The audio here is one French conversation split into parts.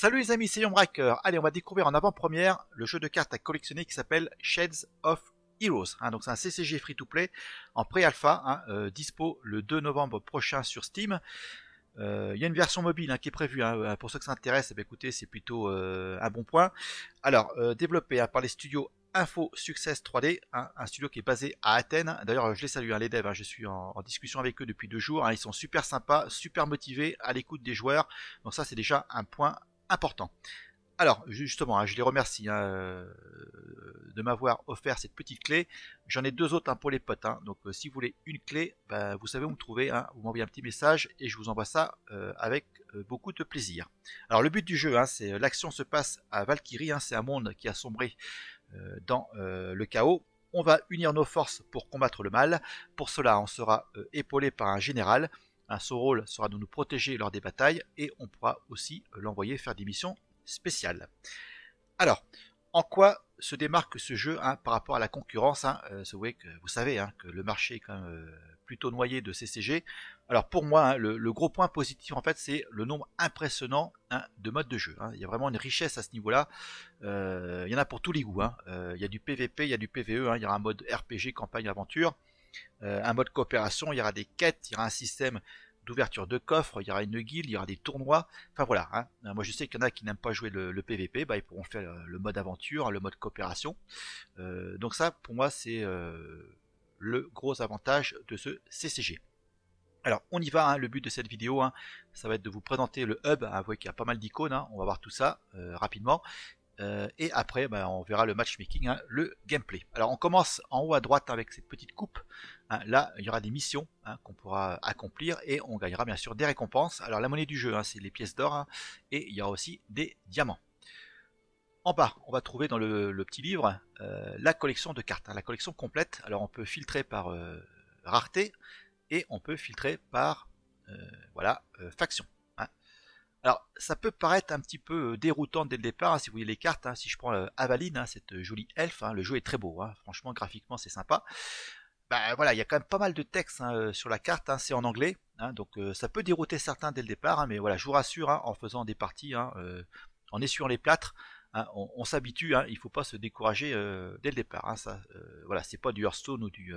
Salut les amis, c'est Yombraker. Allez, on va découvrir en avant-première le jeu de cartes à collectionner qui s'appelle Shades of Heroes. Donc c'est un CCG free-to-play en pré-alpha, dispo le 2 novembre prochain sur Steam. Il y a une version mobile qui est prévue. Pour ceux que ça intéresse, écoutez, c'est plutôt un bon point. Alors, développé par les studios Info Success 3D, un studio qui est basé à Athènes. D'ailleurs, je les salue, les devs. Je suis en discussion avec eux depuis 2 jours. Ils sont super sympas, super motivés, à l'écoute des joueurs. Donc ça, c'est déjà un point important. Alors, justement, je les remercie de m'avoir offert cette petite clé. J'en ai 2 autres pour les potes. Donc, si vous voulez une clé, vous savez où me trouver. Vous m'envoyez un petit message et je vous envoie ça avec beaucoup de plaisir. Alors, le but du jeu, c'est l'action se passe à Valkyrie. C'est un monde qui a sombré dans le chaos. On va unir nos forces pour combattre le mal. Pour cela, on sera épaulé par un général. Son rôle sera de nous protéger lors des batailles et on pourra aussi l'envoyer faire des missions spéciales. Alors, en quoi se démarque ce jeu par rapport à la concurrence vous savez que le marché est quand même plutôt noyé de CCG. Alors pour moi, le gros point positif en fait, c'est le nombre impressionnant de modes de jeu. Il y a vraiment une richesse à ce niveau-là. Il y en a pour tous les goûts. Il y a du PVP, il y a du PVE, il y aura un mode RPG, campagne, aventure. Un mode coopération, il y aura des quêtes, il y aura un système d'ouverture de coffres, il y aura une guilde, il y aura des tournois, enfin voilà. Moi je sais qu'il y en a qui n'aiment pas jouer le PVP, ils pourront faire le mode aventure, le mode coopération. Donc ça pour moi c'est le gros avantage de ce CCG. Alors on y va, le but de cette vidéo, ça va être de vous présenter le hub, vous voyez qu'il y a pas mal d'icônes, on va voir tout ça rapidement. Et après on verra le matchmaking, le gameplay. Alors on commence en haut à droite avec cette petite coupe. Là il y aura des missions qu'on pourra accomplir et on gagnera bien sûr des récompenses. Alors la monnaie du jeu c'est les pièces d'or et il y aura aussi des diamants. En bas on va trouver dans le petit livre la collection de cartes, la collection complète. Alors on peut filtrer par rareté et on peut filtrer par faction. Alors, ça peut paraître un petit peu déroutant dès le départ, si vous voyez les cartes. Si je prends Avaline, cette jolie elfe, le jeu est très beau. Franchement, graphiquement, c'est sympa. Voilà, il y a quand même pas mal de texte sur la carte. C'est en anglais, donc ça peut dérouter certains dès le départ. Mais voilà, je vous rassure, en faisant des parties, en essuyant les plâtres, on s'habitue. Il ne faut pas se décourager dès le départ. Voilà, c'est pas du Hearthstone ou du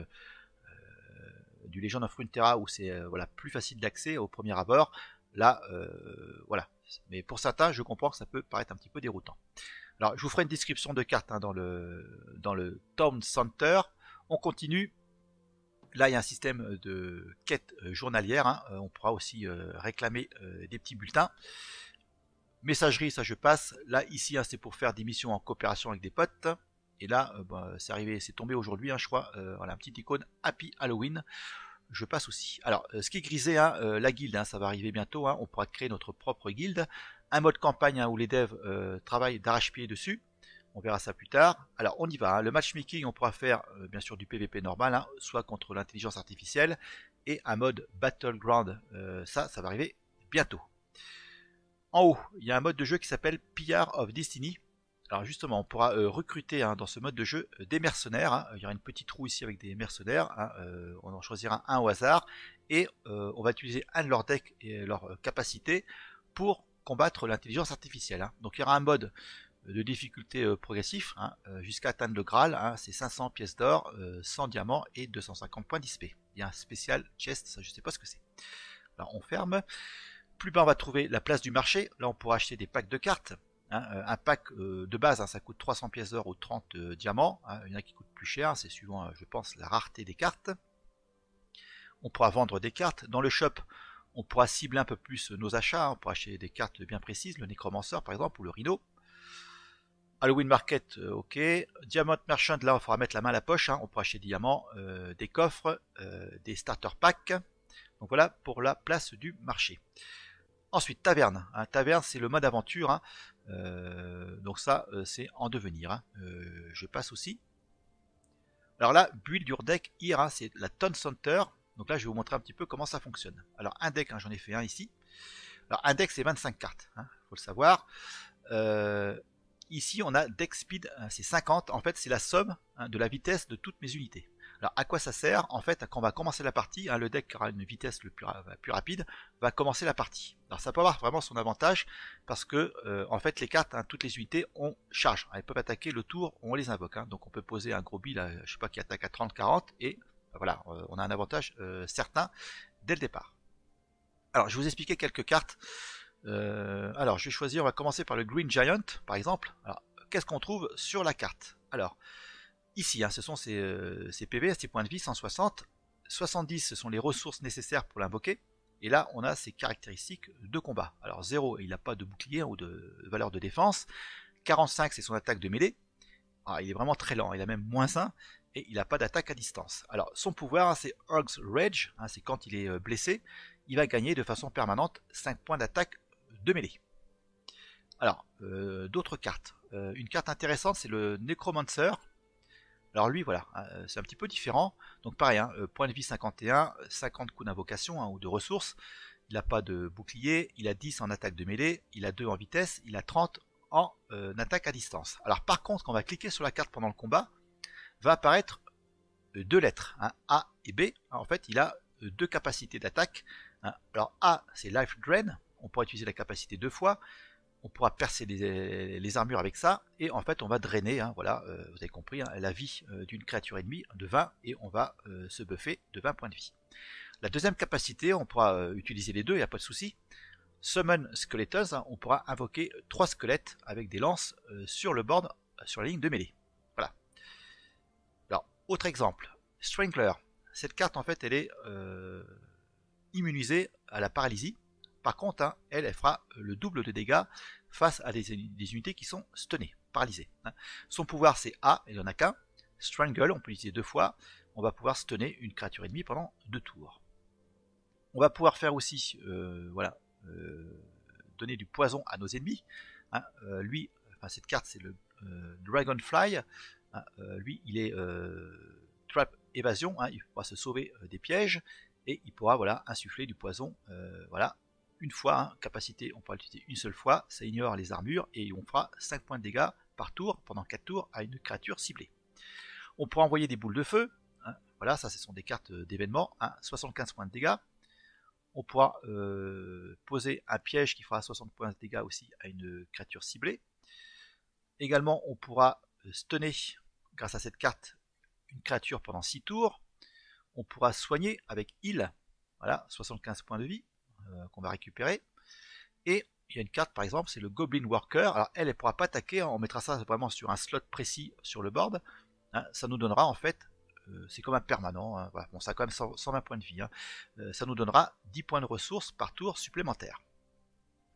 Legend of Runeterra où c'est plus facile d'accès au premier abord. Là, voilà. Mais pour certains, je comprends que ça peut paraître un petit peu déroutant. Alors, je vous ferai une description de carte dans le Town Center. On continue. Là, il y a un système de quête journalière. On pourra aussi réclamer des petits bulletins. Messagerie, ça je passe. Là, ici, c'est pour faire des missions en coopération avec des potes. Et là, c'est arrivé, c'est tombé aujourd'hui, je crois. Voilà, un petit icône Happy Halloween. Je passe aussi. Alors, ce qui est grisé, la guilde, ça va arriver bientôt. On pourra créer notre propre guilde. Un mode campagne où les devs travaillent d'arrache-pied dessus. On verra ça plus tard. Alors, on y va. Le matchmaking, on pourra faire bien sûr du PVP normal, soit contre l'intelligence artificielle. Et un mode Battleground. Ça va arriver bientôt. En haut, il y a un mode de jeu qui s'appelle PR of Destiny. Alors justement, on pourra recruter dans ce mode de jeu des mercenaires. Il y aura une petite roue ici avec des mercenaires. On en choisira un au hasard. Et on va utiliser un de leurs decks et leurs capacités pour combattre l'intelligence artificielle. Donc il y aura un mode de difficulté progressif jusqu'à atteindre le Graal. C'est 500 pièces d'or, 100 diamants et 250 points d'XP. Il y a un spécial chest, ça je ne sais pas ce que c'est. Alors on ferme. Plus bas on va trouver la place du marché. Là on pourra acheter des packs de cartes. Un pack de base, ça coûte 300 pièces d'or ou 30 diamants. Il y en a qui coûtent plus cher, c'est suivant, je pense, la rareté des cartes. On pourra vendre des cartes. Dans le shop, on pourra cibler un peu plus nos achats. On pourra acheter des cartes bien précises, le Necromancer par exemple, ou le Rhino. Halloween Market, ok. Diamond Merchant, là, il faudra mettre la main à la poche. On pourra acheter des diamants, des coffres, des starter packs. Donc voilà pour la place du marché. Ensuite, taverne. Taverne, c'est le mode aventure. Donc ça, c'est en devenir. Je passe aussi. Alors là, build your deck here, c'est la Town Center. Donc là, je vais vous montrer un petit peu comment ça fonctionne. Alors un deck, j'en ai fait un ici. Alors un deck, c'est 25 cartes. Faut le savoir. Ici, on a deck speed, c'est 50. En fait, c'est la somme de la vitesse de toutes mes unités. Alors à quoi ça sert? En fait, quand on va commencer la partie, le deck qui aura une vitesse plus rapide va commencer la partie. Alors ça peut avoir vraiment son avantage parce que en fait les cartes, toutes les unités ont charge. Elles peuvent attaquer le tour où on les invoque. Donc on peut poser un gros bill, je sais pas, qui attaque à 30-40 et voilà, on a un avantage certain dès le départ. Alors je vais vous expliquer quelques cartes. Alors je vais choisir, on va commencer par le Green Giant par exemple. Alors qu'est-ce qu'on trouve sur la carte? Alors ici, ce sont ses PV, ses points de vie, 160. 70, ce sont les ressources nécessaires pour l'invoquer. Et là, on a ses caractéristiques de combat. Alors 0, il n'a pas de bouclier ou de valeur de défense. 45, c'est son attaque de mêlée. Alors, il est vraiment très lent, il a même -1. Et il n'a pas d'attaque à distance. Alors son pouvoir, c'est Urg's Rage, c'est quand il est blessé. Il va gagner de façon permanente 5 points d'attaque de mêlée. Alors, d'autres cartes. Une carte intéressante, c'est le Necromancer. Alors lui, voilà, c'est un petit peu différent. Donc pareil, point de vie 51, 50 coups d'invocation ou de ressources. Il n'a pas de bouclier, il a 10 en attaque de mêlée, il a 2 en vitesse, il a 30 en attaque à distance. Alors par contre, quand on va cliquer sur la carte pendant le combat, va apparaître 2 lettres, A et B. En fait, il a 2 capacités d'attaque. Alors A, c'est Life Drain, on pourra utiliser la capacité 2 fois. On pourra percer les armures avec ça, et en fait on va drainer, voilà, vous avez compris, la vie d'une créature ennemie de 20, et on va se buffer de 20 points de vie. La deuxième capacité, on pourra utiliser les deux, il n'y a pas de souci. Summon Skeletons, on pourra invoquer 3 squelettes avec des lances sur le board, sur la ligne de mêlée. Voilà. Alors, autre exemple, Strangler. Cette carte en fait elle est immunisée à la paralysie. Par contre, elle fera le double de dégâts face à des unités qui sont stunnées, paralysées. Son pouvoir c'est A, il n'y en a qu'un. Strangle, on peut l'utiliser 2 fois. On va pouvoir stunner une créature ennemie pendant 2 tours. On va pouvoir faire aussi, voilà, donner du poison à nos ennemis. Lui, cette carte c'est le Dragonfly. Lui, il est trap évasion. Il pourra se sauver des pièges et il pourra, voilà, insuffler du poison, voilà. Une fois, capacité, on pourra l'utiliser une seule fois, ça ignore les armures et on fera 5 points de dégâts par tour pendant 4 tours à une créature ciblée. On pourra envoyer des boules de feu, voilà, ça ce sont des cartes d'événements, 75 points de dégâts. On pourra poser un piège qui fera 60 points de dégâts aussi à une créature ciblée. Également, on pourra stunner, grâce à cette carte, une créature pendant 6 tours. On pourra soigner avec heal, voilà, 75 points de vie. Qu'on va récupérer. Et il y a une carte par exemple, c'est le Goblin Worker. Alors elle ne pourra pas attaquer, on mettra ça vraiment sur un slot précis sur le board. Ça nous donnera en fait, c'est comme un permanent, voilà. Bon, ça a quand même 120 points de vie. Ça nous donnera 10 points de ressources par tour supplémentaire.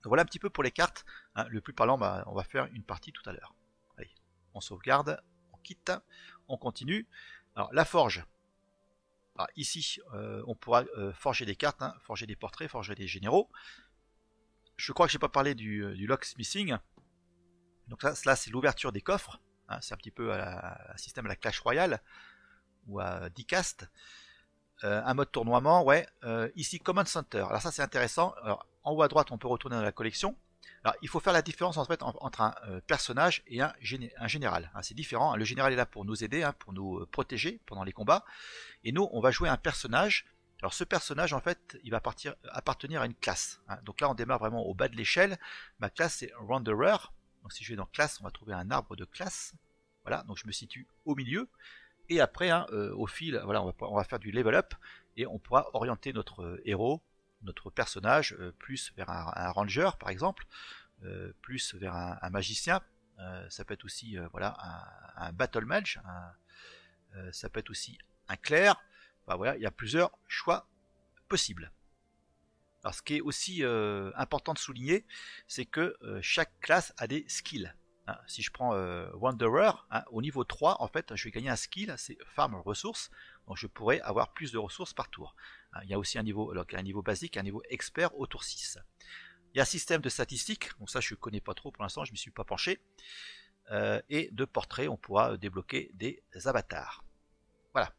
Donc voilà un petit peu pour les cartes. Le plus parlant, on va faire une partie tout à l'heure. Allez, on sauvegarde, on quitte, on continue. Alors la forge. Alors, ici, on pourra forger des cartes, forger des portraits, forger des généraux. Je crois que j'ai pas parlé du locksmithing. Donc là c'est l'ouverture des coffres. C'est un petit peu un système à la Clash Royale ou à Dicast. Un mode tournoiement, ouais. Ici Command Center. Alors ça c'est intéressant. Alors, en haut à droite, on peut retourner dans la collection. Alors, il faut faire la différence en fait entre un personnage et un général. C'est différent. Le général est là pour nous aider, pour nous protéger pendant les combats. Et nous, on va jouer un personnage. Alors, ce personnage, en fait, il va appartenir à une classe. Donc là, on démarre vraiment au bas de l'échelle. Ma classe, c'est Wanderer. Donc, si je vais dans classe, on va trouver un arbre de classe. Voilà. Donc, je me situe au milieu. Et après, au fil, voilà, on va faire du level up et on pourra orienter notre héros, notre personnage, plus vers un ranger par exemple, plus vers un magicien. Ça peut être aussi, voilà, un battle mage. Ça peut être aussi un clerc. Enfin, voilà, il y a plusieurs choix possibles. Alors, ce qui est aussi important de souligner, c'est que chaque classe a des skills. Si je prends Wanderer, au niveau 3, en fait, je vais gagner un skill, c'est Farm Ressources. Donc je pourrais avoir plus de ressources par tour. Il y a aussi un niveau, alors, un niveau basique, un niveau expert au tour 6. Il y a un système de statistiques, donc ça je ne connais pas trop pour l'instant, je ne m'y suis pas penché. Et de portraits, on pourra débloquer des avatars. Voilà.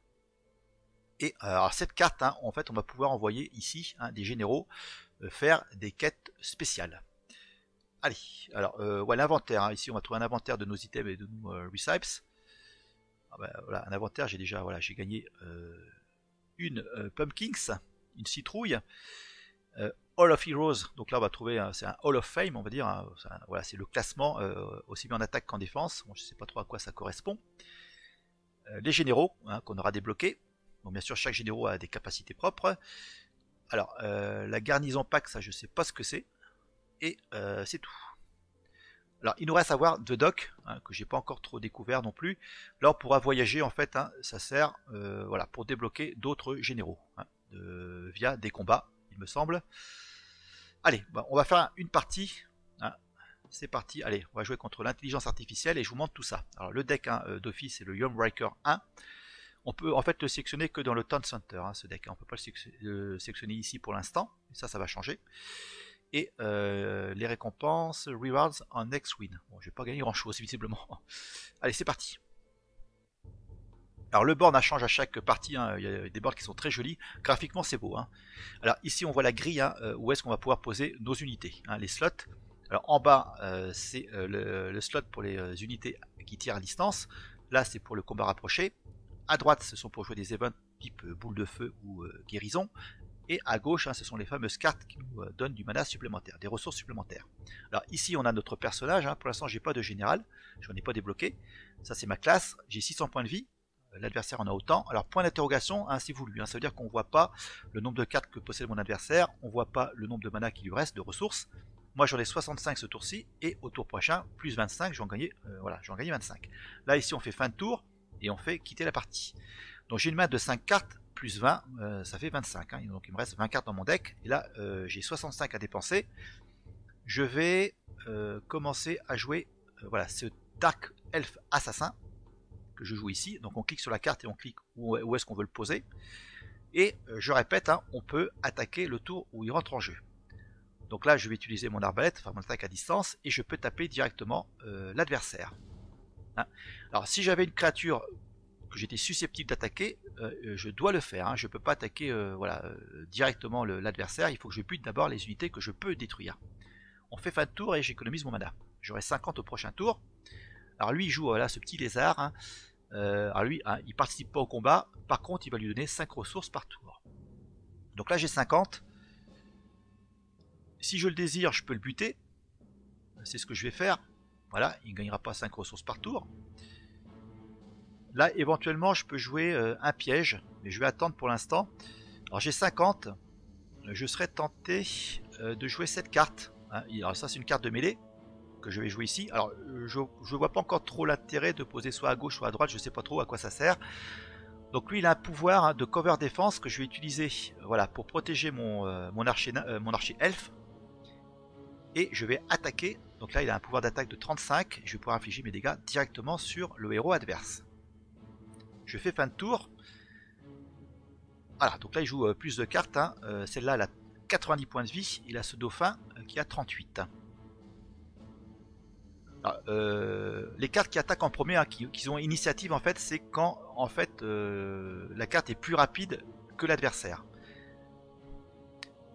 Et alors cette carte, en fait, on va pouvoir envoyer ici des généraux faire des quêtes spéciales. Allez, alors ouais, l'inventaire, ici on va trouver un inventaire de nos items et de nos recipes. Ah bah, voilà, un inventaire, j'ai déjà, voilà, j'ai gagné une Pumpkins, une citrouille, Hall of Heroes, donc là on va trouver, c'est un Hall of Fame, on va dire, hein, voilà, c'est le classement aussi bien en attaque qu'en défense, bon, je sais pas trop à quoi ça correspond. Les généraux, hein, qu'on aura débloqués, bon bien sûr chaque généraux a des capacités propres. Alors la garnison pack, ça je sais pas ce que c'est, et c'est tout. Alors il nous reste à voir The Dock, hein, que j'ai pas encore trop découvert non plus. Là on pourra voyager en fait, hein, ça sert voilà, pour débloquer d'autres généraux, hein, via des combats, il me semble. Allez, bon, on va faire une partie, hein. C'est parti, allez, on va jouer contre l'intelligence artificielle et je vous montre tout ça. Alors le deck, hein, d'office c'est le Young Riker 1. On peut en fait le sélectionner que dans le Town Center, hein, ce deck, hein. On peut pas le sélectionner ici pour l'instant, ça va changer. Et les récompenses, rewards en next win. Bon, je vais pas gagner grand chose visiblement. Allez, c'est parti. Alors le board change à chaque partie, hein. Il y a des boards qui sont très jolis, graphiquement c'est beau, hein. Alors ici on voit la grille, hein, où est-ce qu'on va pouvoir poser nos unités, hein, les slots. Alors en bas c'est le slot pour les unités qui tirent à distance, là c'est pour le combat rapproché, à droite ce sont pour jouer des events type boule de feu ou guérison, et à gauche, hein, ce sont les fameuses cartes qui nous donnent du mana supplémentaire, des ressources supplémentaires. Alors ici on a notre personnage, hein. Pour l'instant j'ai pas de général, je n'en ai pas débloqué, ça c'est ma classe, j'ai 600 points de vie, l'adversaire en a autant. Alors point d'interrogation, hein, c'est voulu, hein. Ça veut dire qu'on ne voit pas le nombre de cartes que possède mon adversaire, on ne voit pas le nombre de mana qui lui reste, de ressources. Moi j'en ai 65 ce tour-ci, et au tour prochain, plus 25, j'en gagnais, voilà, j'en gagnais 25. Là ici on fait fin de tour, et on fait quitter la partie. Donc j'ai une main de 5 cartes, plus 20, ça fait 25, hein. Donc il me reste 20 cartes dans mon deck, et là j'ai 65 à dépenser. Je vais commencer à jouer voilà, ce Dark Elf Assassin, que je joue ici. Donc on clique sur la carte et on clique où est-ce qu'on veut le poser. Et je répète, hein, on peut attaquer le tour où il rentre en jeu. Donc là je vais utiliser mon arbalète, enfin mon attaque à distance, et je peux taper directement l'adversaire, hein. Alors si j'avais une créature que j'étais susceptible d'attaquer, je dois le faire, hein. Je ne peux pas attaquer voilà, directement l'adversaire, il faut que je bute d'abord les unités que je peux détruire. On fait fin de tour et j'économise mon mana. J'aurai 50 au prochain tour. Alors lui il joue voilà, ce petit lézard, hein. Alors lui, hein, il participe pas au combat, par contre il va lui donner 5 ressources par tour. Donc là j'ai 50. Si je le désire, je peux le buter. C'est ce que je vais faire. Voilà, il ne gagnera pas 5 ressources par tour. Là, éventuellement, je peux jouer un piège, mais je vais attendre pour l'instant. Alors j'ai 50. Je serais tenté de jouer cette carte, hein. Alors ça, c'est une carte de mêlée que je vais jouer ici. Alors je ne vois pas encore trop l'intérêt de poser soit à gauche soit à droite, je ne sais pas trop à quoi ça sert. Donc lui il a un pouvoir, hein, de cover défense que je vais utiliser voilà, pour protéger mon archer elfe. Et je vais attaquer, donc là il a un pouvoir d'attaque de 35, je vais pouvoir infliger mes dégâts directement sur le héros adverse. Je fais fin de tour. Voilà, donc là il joue plus de cartes, hein. Celle-là elle a 90 points de vie, il a ce dauphin qui a 38. Alors, les cartes qui attaquent en premier, hein, qui ont initiative en fait, c'est quand en fait la carte est plus rapide que l'adversaire.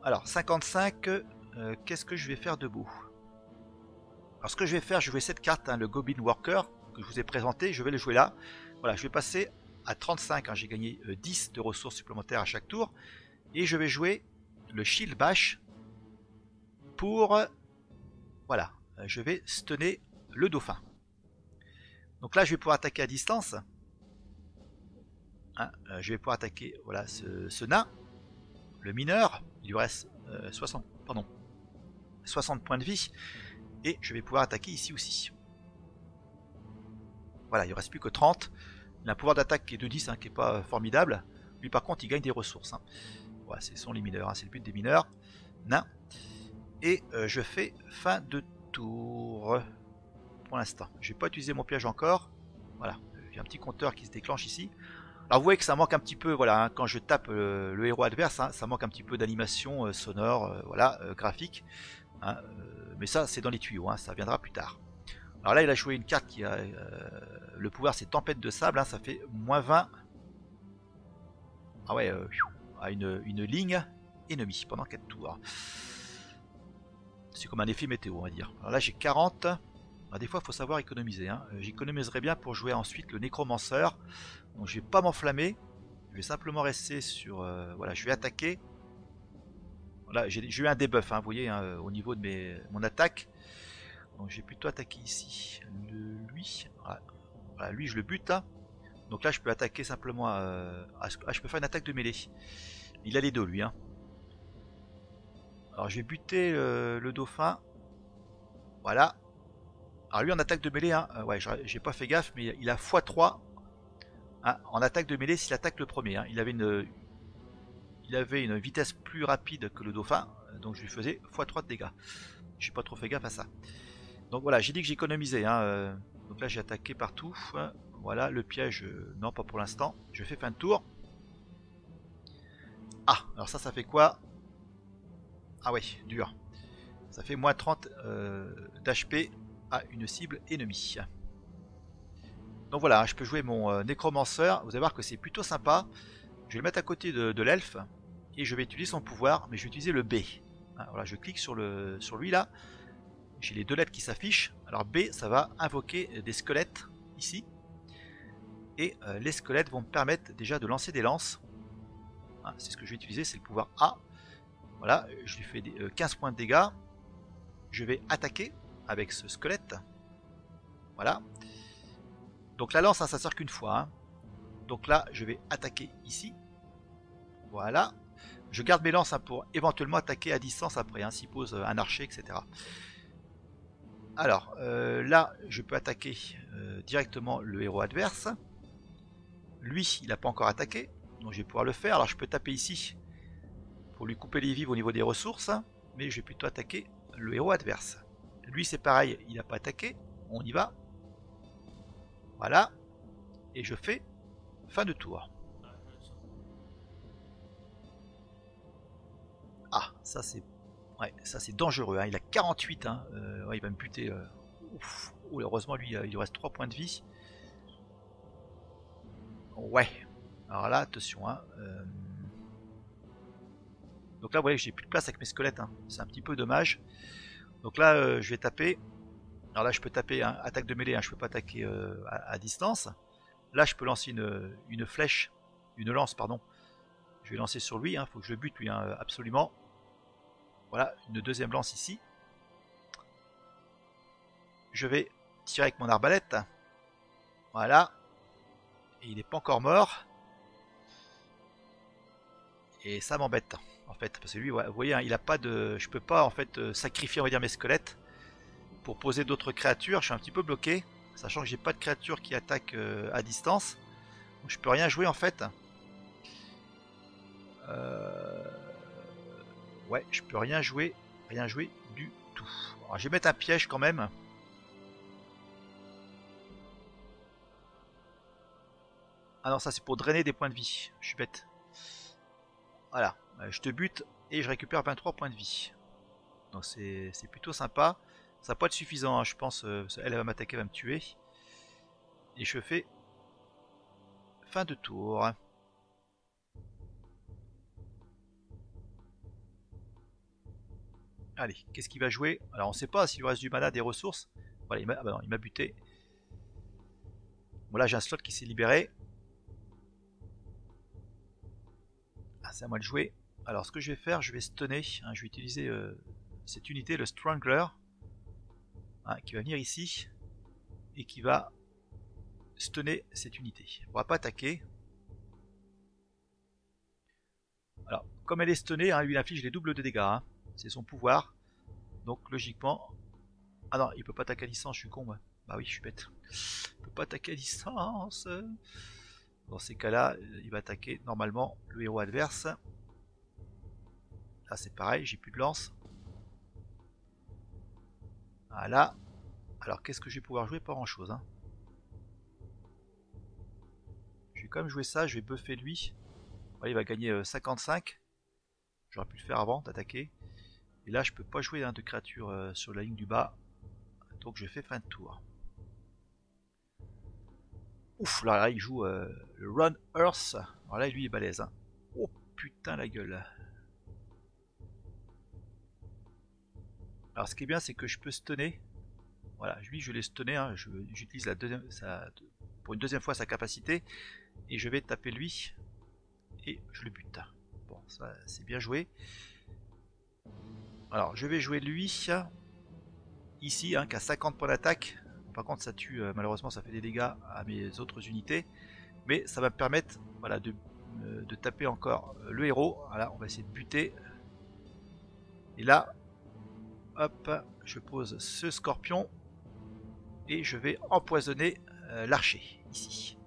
Alors 55, qu'est-ce que je vais faire de beau? Alors ce que je vais faire, je vais jouer cette carte, hein, le Goblin Worker que je vous ai présenté, je vais le jouer là. Voilà, je vais passer à 35, hein, j'ai gagné 10 de ressources supplémentaires à chaque tour, et je vais jouer le Shield Bash pour voilà, je vais stunner le dauphin. Donc là je vais pouvoir attaquer à distance, hein, je vais pouvoir attaquer voilà, ce nain, le mineur, il lui reste 60 points de vie, et je vais pouvoir attaquer ici aussi. Voilà, il ne reste plus que 30, il a un pouvoir d'attaque qui est de 10, hein, qui n'est pas formidable, lui par contre il gagne des ressources, hein. Voilà, ce sont les mineurs, hein, c'est le but des mineurs, nains, et je fais fin de tour. Pour l'instant, je vais pas utiliser mon piège encore. Voilà, j'ai un petit compteur qui se déclenche ici. Alors vous voyez que ça manque un petit peu, voilà, hein, quand je tape le héros adverse, hein, ça manque un petit peu d'animation sonore, voilà, graphique, hein, mais ça c'est dans les tuyaux, hein, ça viendra plus tard. Alors là il a joué une carte qui a le pouvoir, c'est tempête de sable, hein, ça fait moins 20. Ah ouais, à une ligne ennemie pendant 4 tours. C'est comme un effet météo on va dire. Alors là j'ai 40. Alors, des fois, il faut savoir économiser. Hein. J'économiserai bien pour jouer ensuite le nécromanceur. Donc je vais pas m'enflammer. Je vais simplement rester sur... voilà, je vais attaquer. Voilà, j'ai eu un debuff, hein, vous voyez, hein, au niveau de mon attaque. Donc je vais plutôt attaquer ici. Lui, voilà. Voilà, lui je le bute. Hein. Donc là je peux attaquer simplement... je peux faire une attaque de mêlée. Il a les dos lui. Hein. Alors je vais buter le dauphin. Voilà. Alors lui en attaque de mêlée, hein, ouais, j'ai pas fait gaffe, mais il a x3 hein, en attaque de mêlée s'il attaque le premier. Hein. Il avait une vitesse plus rapide que le dauphin, donc je lui faisais x3 de dégâts. J'ai pas trop fait gaffe à ça. Donc voilà, j'ai dit que j'économisais. Hein, donc là j'ai attaqué partout. Hein. Voilà, le piège, non pas pour l'instant. Je fais fin de tour. Ah, alors ça fait quoi? Ah ouais, dur. Ça fait moins 30 d'HP à une cible ennemie. Donc voilà, je peux jouer mon nécromanceur. Vous allez voir que c'est plutôt sympa. Je vais le mettre à côté de l'elfe. Et je vais utiliser son pouvoir, mais je vais utiliser le B. Hein, voilà, je clique sur lui là. J'ai les deux lettres qui s'affichent. Alors B, ça va invoquer des squelettes ici. Et les squelettes vont me permettre déjà de lancer des lances. Hein, c'est ce que je vais utiliser, c'est le pouvoir A. Voilà, je lui fais 15 points de dégâts. Je vais attaquer avec ce squelette. Voilà. Donc la lance, hein, ça sert qu'une fois. Hein. Donc là, je vais attaquer ici. Voilà. Je garde mes lances hein, pour éventuellement attaquer à distance après, hein, s'il pose un archer, etc. Alors, là, je peux attaquer directement le héros adverse. Lui, il n'a pas encore attaqué, donc je vais pouvoir le faire. Alors, je peux taper ici pour lui couper les vives au niveau des ressources, mais je vais plutôt attaquer le héros adverse. Lui, c'est pareil, il n'a pas attaqué. On y va. Voilà. Et je fais fin de tour. Ah, ça c'est... Ouais, ça c'est dangereux, hein. Il a 48, hein. Ouais, il va me buter. Ouf. Oh, heureusement, lui, il lui reste 3 points de vie. Ouais. Alors là, attention, hein. Donc là, vous voyez, j'ai plus de place avec mes squelettes. Hein. C'est un petit peu dommage. Donc là, je vais taper. Alors là, je peux taper hein, attaque de mêlée. Hein. Je peux pas attaquer à distance. Là, je peux lancer une flèche, une lance, pardon. Je vais lancer sur lui. Il faut que je le bute, lui, hein, absolument. Voilà, une deuxième lance ici. Je vais tirer avec mon arbalète. Voilà. Et il n'est pas encore mort. Et ça m'embête, en fait. Parce que lui, ouais, vous voyez, hein, il a pas de... Je peux pas, en fait, sacrifier, on va dire, mes squelettes pour poser d'autres créatures. Je suis un petit peu bloqué. Sachant que j'ai pas de créatures qui attaquent à distance. Donc je peux rien jouer, en fait. Ouais, je peux rien jouer du tout. Alors, je vais mettre un piège quand même. Ah non, ça c'est pour drainer des points de vie. Je suis bête. Voilà, je te bute et je récupère 23 points de vie. Donc c'est plutôt sympa. Ça va pas être suffisant, hein, je pense. Elle va m'attaquer, va me tuer. Et je fais fin de tour. Allez, qu'est-ce qu'il va jouer? Alors on sait pas s'il lui reste du mana, des ressources. Voilà, il m'a buté. Bon là j'ai un slot qui s'est libéré. Ah, c'est à moi de jouer. Alors ce que je vais faire, je vais stunner. Hein, je vais utiliser cette unité, le Strangler. Hein, qui va venir ici. Et qui va stunner cette unité. On va pas attaquer. Alors, comme elle est stunnée, hein, lui il inflige les doubles de dégâts. Hein. C'est son pouvoir. Donc logiquement... Ah non, il peut pas attaquer à distance, je suis con moi. Bah oui, je suis bête. Il peut pas attaquer à distance. Dans ces cas-là, il va attaquer normalement le héros adverse. Là c'est pareil, j'ai plus de lance. Voilà. Alors qu'est-ce que je vais pouvoir jouer? Pas grand chose. Hein. Je vais quand même jouer ça, je vais buffer lui. Ouais, il va gagner 55. J'aurais pu le faire avant d'attaquer. Et là je peux pas jouer hein, de créatures sur la ligne du bas. Donc je fais fin de tour. Ouf, là il joue le Run Earth. Alors là lui il est balèze. Hein. Oh putain la gueule. Alors ce qui est bien c'est que je peux stunner. Voilà, lui je l'ai stunné, hein. J'utilise pour une deuxième fois sa capacité. Et je vais taper lui. Et je le bute. Bon, ça c'est bien joué. Alors je vais jouer lui. Ici, hein, qui a 50 points d'attaque. Par contre ça tue, malheureusement ça fait des dégâts à mes autres unités. Mais ça va me permettre, voilà, de taper encore le héros. Voilà, on va essayer de buter. Et là, hop, je pose ce scorpion. Et je vais empoisonner l'archer, ici.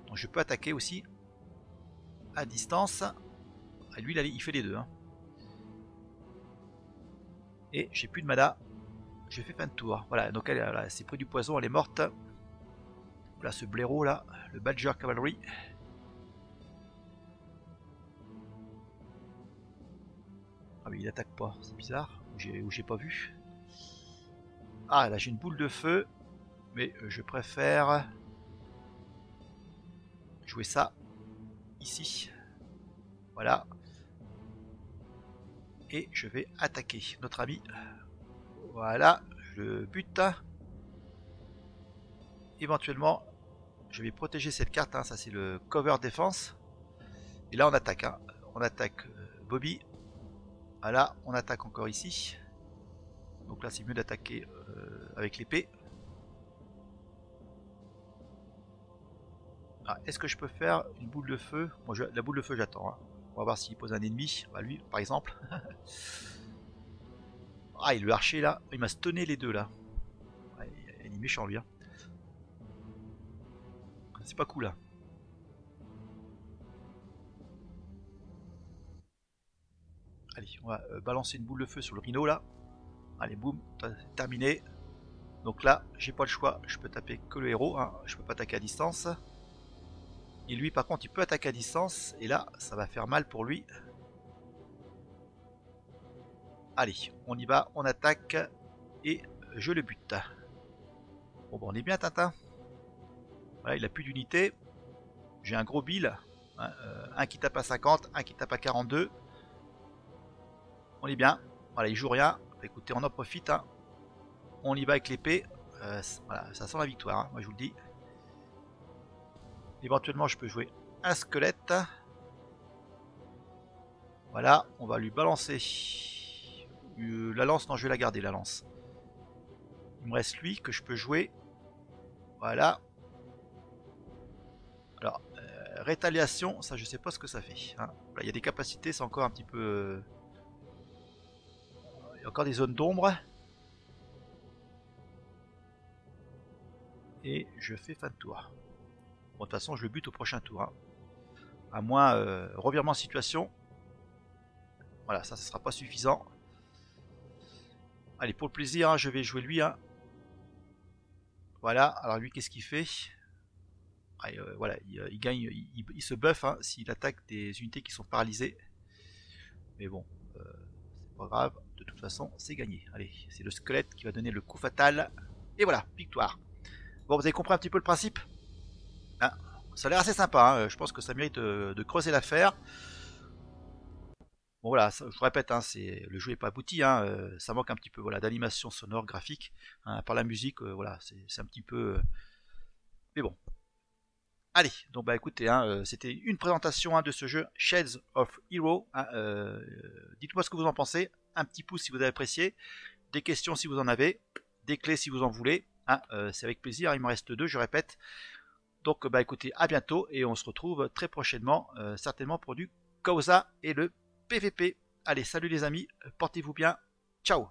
Donc je peux attaquer aussi à distance. Et lui, il fait les deux. Hein. Et j'ai plus de mana. J'ai fait fin de tour. Voilà, donc elle s'est pris du poison, elle est morte. Voilà ce blaireau là, le Badger Cavalry. Ah mais il attaque pas, c'est bizarre. Ou j'ai pas vu. Ah là j'ai une boule de feu. Mais je préfère jouer ça ici. Voilà. Et je vais attaquer notre ami. Voilà, je le bute. Éventuellement, je vais protéger cette carte. Hein, ça c'est le cover défense. Et là on attaque. Hein. On attaque Bobby. Voilà, on attaque encore ici. Donc là c'est mieux d'attaquer avec l'épée. Ah, est-ce que je peux faire une boule de feu? Moi, la boule de feu j'attends. Hein. On va voir s'il pose un ennemi. Bah, lui par exemple. Ah, il le archer là, il m'a stunné les deux là. Ouais, il est méchant lui. Hein. C'est pas cool là. Allez, on va balancer une boule de feu sur le rhino là. Allez, boum, terminé. Donc là, j'ai pas le choix, je peux taper que le héros. Hein. Je peux pas attaquer à distance. Et lui par contre, il peut attaquer à distance. Et là, ça va faire mal pour lui. Allez, on y va, on attaque et je le bute. Bon, on est bien Tintin. Voilà, il a plus d'unité. J'ai un gros bill. Hein, un qui tape à 50, un qui tape à 42. On est bien. Voilà, il joue rien. Écoutez, on en profite. Hein. On y va avec l'épée. Voilà, ça sent la victoire, hein, moi je vous le dis. Éventuellement, je peux jouer un squelette. Voilà, on va lui balancer. La lance, non, je vais la garder, la lance. Il me reste lui que je peux jouer. Voilà. Alors, rétaliation, ça je sais pas ce que ça fait. Hein. Voilà, il y a des capacités, c'est encore un petit peu... Il y a encore des zones d'ombre. Et je fais fin de tour. Bon, de toute façon, je le bute au prochain tour. Hein. À moins revirement de situation. Voilà, ça ne sera pas suffisant. Allez, pour le plaisir, hein, je vais jouer lui. Hein. Voilà, alors lui, qu'est-ce qu'il fait? Voilà, il gagne, il se buff hein, s'il attaque des unités qui sont paralysées. Mais bon, c'est pas grave, de toute façon, c'est gagné. Allez, c'est le squelette qui va donner le coup fatal. Et voilà, victoire. Bon, vous avez compris un petit peu le principe hein. Ça a l'air assez sympa, hein. Je pense que ça mérite de creuser l'affaire. Bon voilà, je vous répète, hein, le jeu n'est pas abouti, hein, ça manque un petit peu voilà, d'animation sonore, graphique, hein, par la musique, voilà, c'est un petit peu... mais bon. Allez, donc bah écoutez, hein, c'était une présentation hein, de ce jeu Shades of Heroes. Hein, dites-moi ce que vous en pensez, un petit pouce si vous avez apprécié, des questions si vous en avez, des clés si vous en voulez, hein, c'est avec plaisir, il m'en reste 2, je répète. Donc bah écoutez, à bientôt et on se retrouve très prochainement, certainement pour du Causa et le PVP. Allez, salut les amis, portez-vous bien, ciao.